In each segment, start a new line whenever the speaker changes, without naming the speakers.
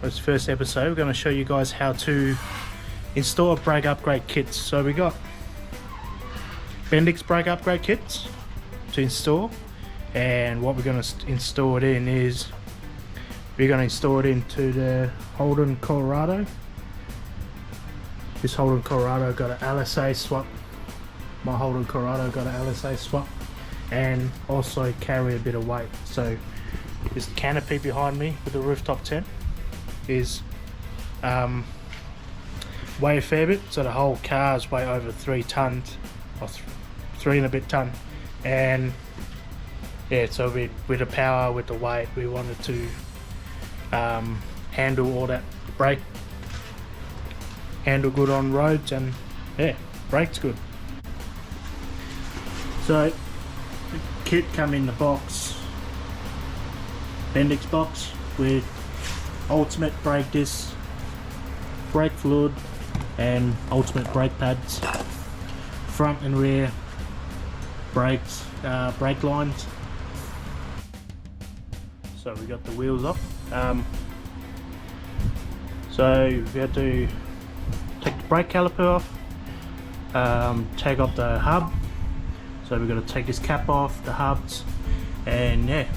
this first episode, we're going to show you guys how to install brake upgrade kits. So we got Bendix brake upgrade kits to install, and what we're going to install it in is we're going to install it into the Holden Colorado. This Holden Colorado got an LSA swap. My Holden Colorado got an LSA swap and also carry a bit of weight. So this canopy behind me with the rooftop tent is weigh a fair bit, so the whole car's weigh over 3 tons or 3 and a bit ton. And yeah, so with the power, with the weight, we wanted to handle all that brake, handle good on roads, and yeah, brakes good. So the kit come in the box, Bendix box, with ultimate brake disc, brake fluid and ultimate brake pads, front and rear brakes, brake lines. So we got the wheels off. So we had to take the brake caliper off, take off the hub. So we're going to take this cap off, the hubs, and yeah,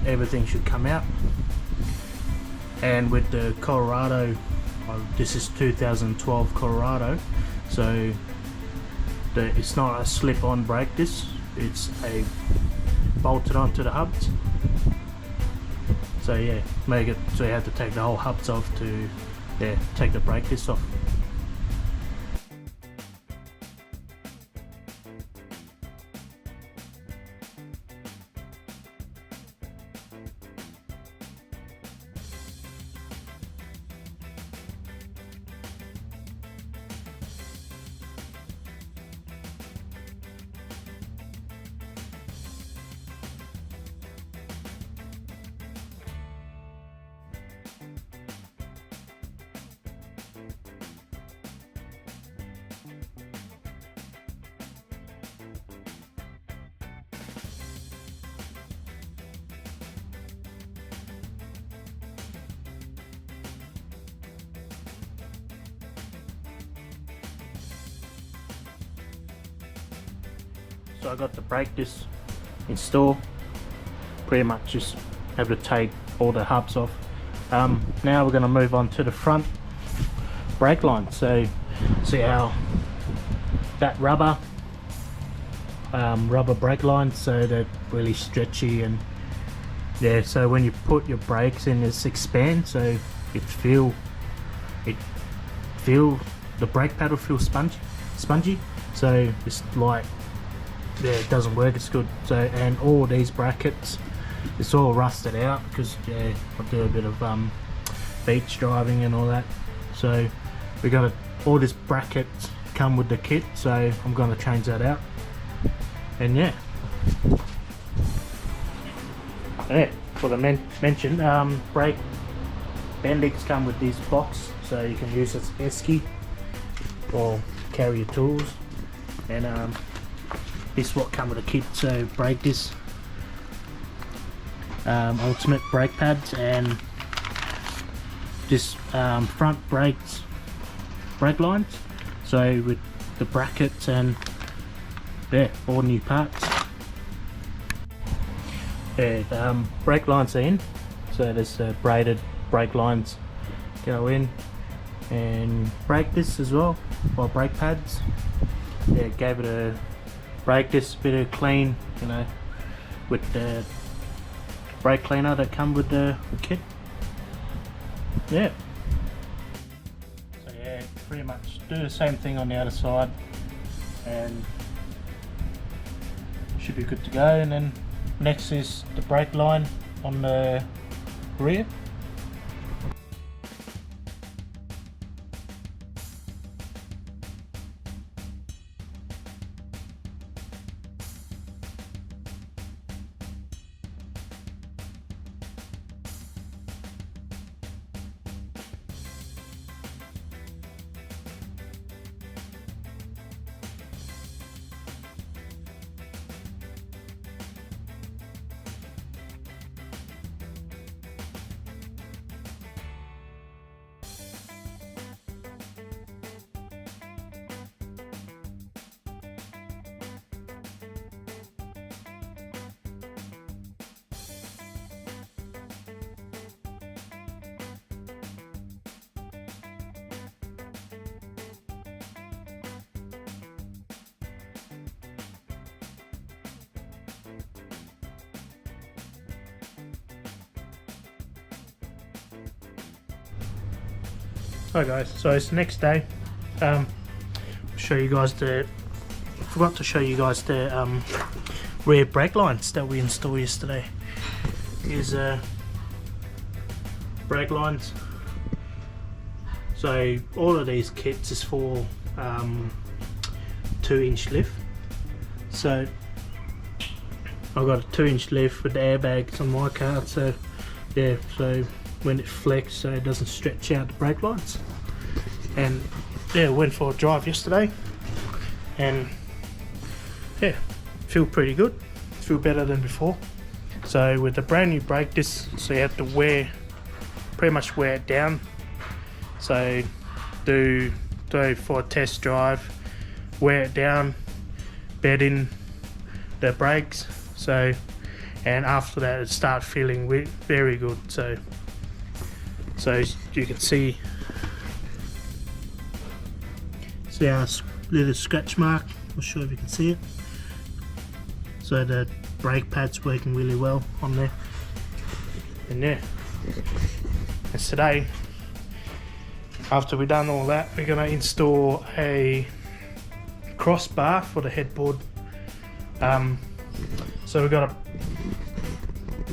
everything should come out. And with the Colorado, this is 2012 Colorado, so it's not a slip-on brake disc, it's a bolted onto the hubs. So yeah, make it so you have to take the whole hubs off to take the brake disc off. So I got the brake disc installed. Pretty much just have to take all the hubs off. Now we're going to move on to the front brake line. So see how that rubber brake line, so they're really stretchy, and yeah, so when you put your brakes in, it expands, so it feel the brake pad will feel spongy. So it's like, yeah, it doesn't work as good. So, and all these brackets, it's all rusted out because yeah, I do a bit of beach driving and all that. So we got all this brackets come with the kit, so I'm going to change that out. And yeah, for the mention, brake Bendix come with this box, so you can use it as esky or carry your tools. And this is what come with a kit. So brake disc, ultimate brake pads, and this front brake lines. So with the brackets and yeah, all new parts. Yeah, brake lines are in. So there's braided brake lines go in, and brake discs as well, or brake pads. Yeah, gave it a brake disc bit of clean, you know, with the brake cleaner that come with the kit. Yeah. So yeah, pretty much do the same thing on the other side, and should be good to go. And then next is the brake line on the rear. Hi guys, so it's the next day. Show you guys the, forgot to show you guys the rear brake lines that we installed yesterday. Here's brake lines. So all of these kits is for 2-inch lift. So I've got a 2-inch lift with the airbags on my car, so yeah, so when it flex, so it doesn't stretch out the brake lines. And yeah, went for a drive yesterday, and yeah, feel pretty good, feel better than before. So with the brand new brake disc, so you have to pretty much wear it down. So do for a test drive, wear it down, bed in the brakes, so, and after that it start feeling very good. So you can see our little scratch mark. Not sure if you can see it. So the brake pad's working really well on there. And yeah, and today, after we've done all that, we're going to install a crossbar for the headboard. So we've got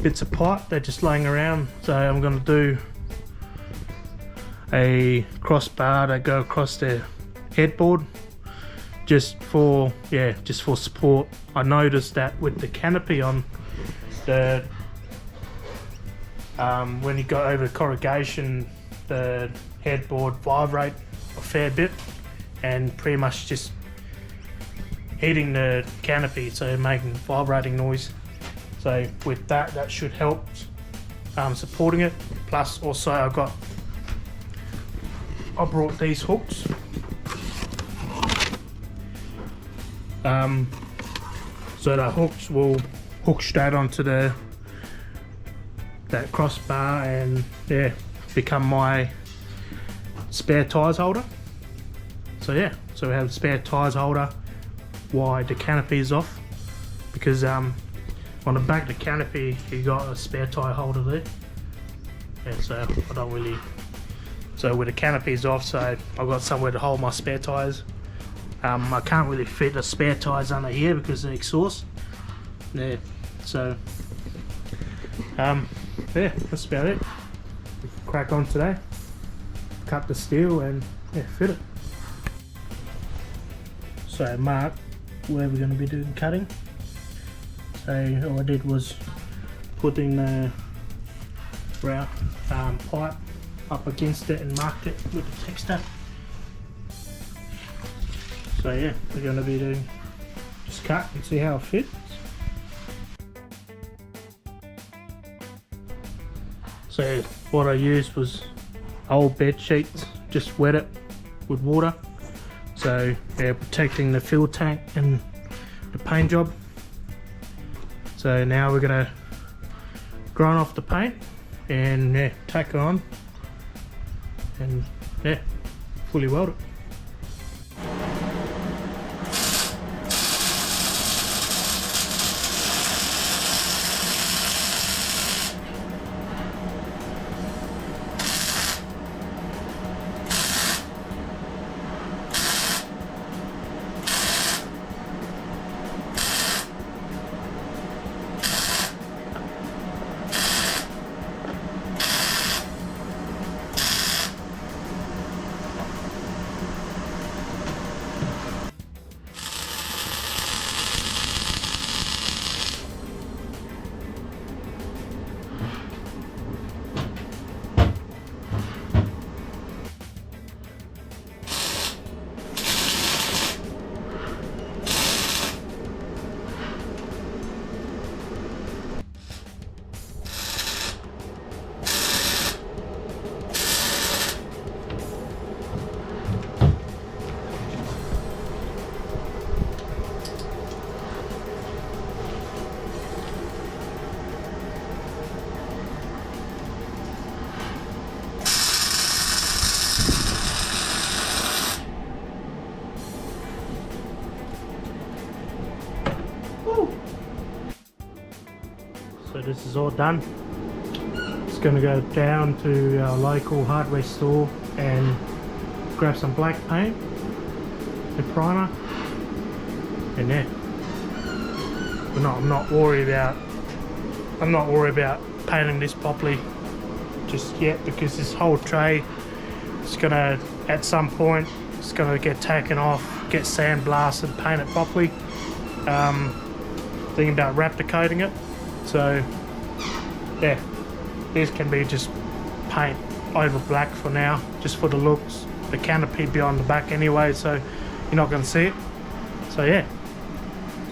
bits of pipe, they're just laying around, so I'm going to do a crossbar to go across the headboard just for support. I noticed that with the canopy on, the when you go over corrugation, the headboard vibrate a fair bit and pretty much just hitting the canopy, so making vibrating noise. So with that should help supporting it. Plus also I brought these hooks. So the hooks will hook straight onto that crossbar and yeah, become my spare tyres holder. So yeah, so we have a spare tyres holder while the canopy is off, because on the back of the canopy you got a spare tyre holder there. Yeah, so I don't really, so with the canopy's off, so I've got somewhere to hold my spare tyres. I can't really fit the spare tyres under here because of the exhaust. Yeah, so yeah, that's about it. We can crack on today, cut the steel and yeah, fit it. So mark where we're going to be doing cutting. So all I did was putting the pipe up against it and marked it with the texter. So yeah, we're going to be doing just cut and see how it fits. So what I used was old bed sheets, just wet it with water. So yeah, protecting the fuel tank and the paint job. So now we're going to grind off the paint and yeah, tack it on and yeah, fully weld it. So this is all done. Just going to go down to our local hardware store and grab some black paint and primer, and yeah, I'm not worried about painting this properly just yet, because this whole tray is gonna, at some point, it's gonna get taken off, get sandblasted, paint it properly. Thinking about Raptor coating it, so yeah, this can be just paint over black for now, just for the looks. The canopy be on the back anyway, so you're not gonna see it. So yeah,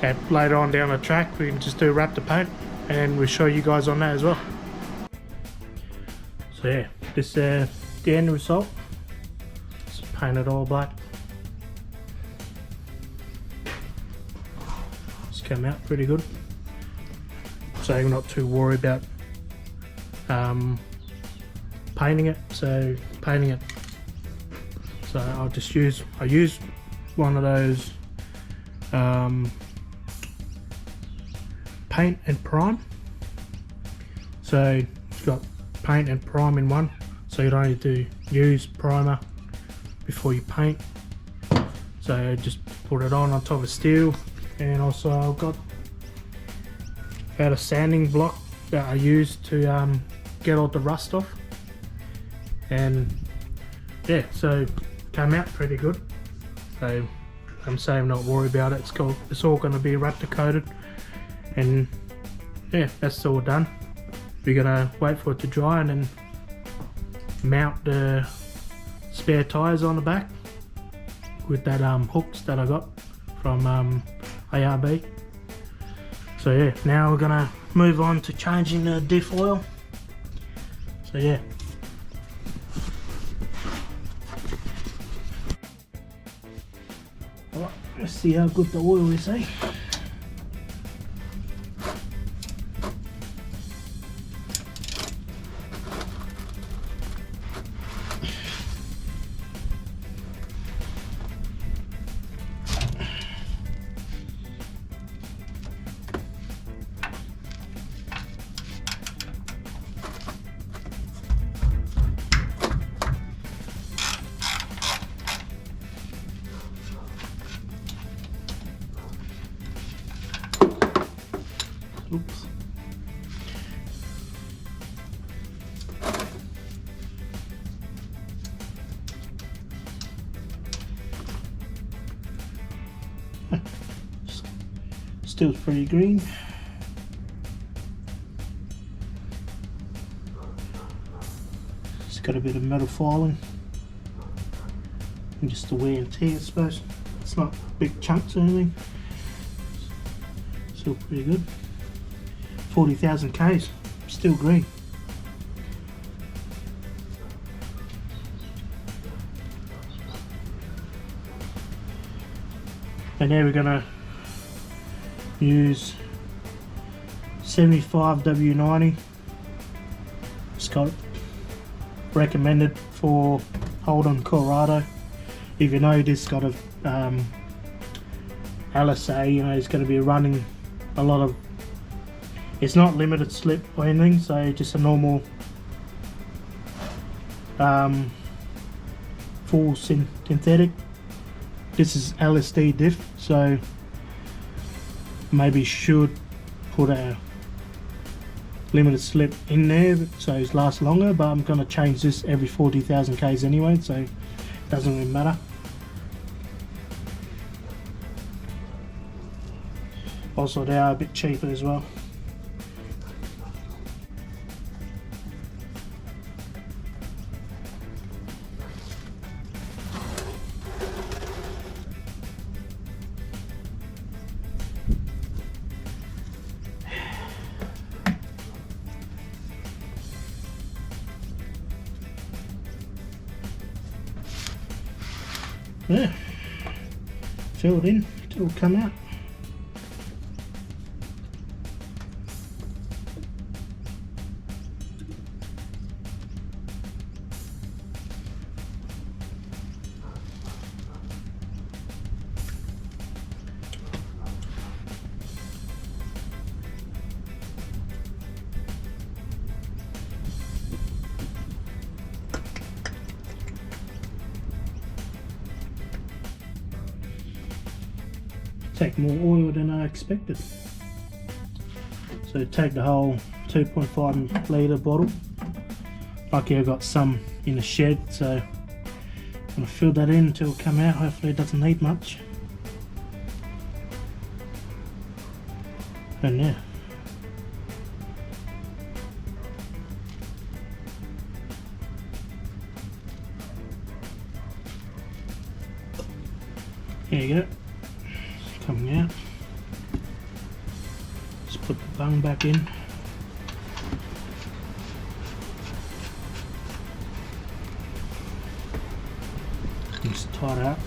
and later on down the track we can just do Raptor paint, and we'll show you guys on that as well. So yeah, this the end result. Just paint it all black. It's come out pretty good. So I'm not too worried about painting it. So I'll just use one of those paint and prime. So it's got paint and prime in one, so you don't need to use primer before you paint. So just put it on top of steel, and also I've got a sanding block that I use to get all the rust off, and yeah, so came out pretty good. So I'm saying I'm not worried about it. It's all going to be Raptor coated, and yeah, that's all done. We're gonna wait for it to dry and then mount the spare tires on the back with that hooks that I got from ARB. So yeah, now we're gonna move on to changing the diff oil. So yeah. Alright, let's see how good the oil is, eh? Oops. Still pretty green. It's got a bit of metal filing and just the wear and tear, I suppose. It's not big chunks or anything. Still pretty good. 40,000 Ks, still green. And now we're gonna use 75 W90. It's got recommended for Holden, Colorado. If you know this got a LSA, you know it's going to be running a lot of. It's not limited slip or anything, so just a normal full synthetic. This is LSD diff, so maybe should put a limited slip in there so it lasts longer, but I'm going to change this every 40,000 Ks anyway, so it doesn't really matter. Also they are a bit cheaper as well. Yeah, filled in, it'll come out. take more oil than I expected. So take the whole 2.5 litre bottle. Lucky I got some in the shed, so I'm going to fill that in until it come out. Hopefully it doesn't need much. And yeah. There you go. It's coming out. Just put the bung back in. Just tie it up.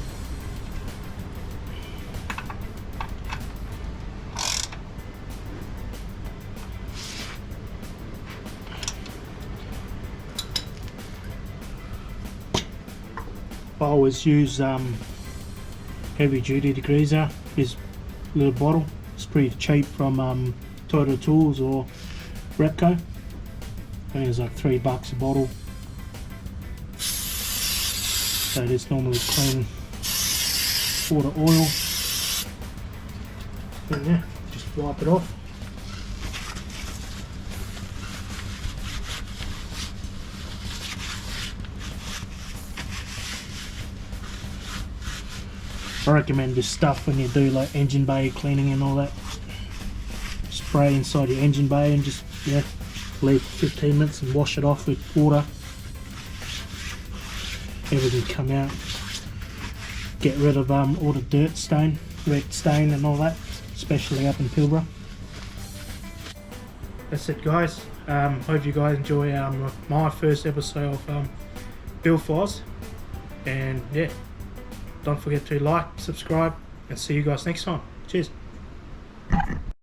I always use heavy duty degreaser, this little bottle. It's pretty cheap from Total Tools or Repco. I think it's like $3 a bottle. So this normally clean all the oil. And yeah, just wipe it off. I recommend this stuff when you do like engine bay cleaning and all that. Spray inside your engine bay and just leave for 15 minutes and wash it off with water. Everything come out. Get rid of all the dirt stain, wet stain and all that, especially up in Pilbara. That's it guys. Hope you guys enjoy my first episode of Diff Oil. And yeah, don't forget to like, subscribe, and see you guys next time. Cheers.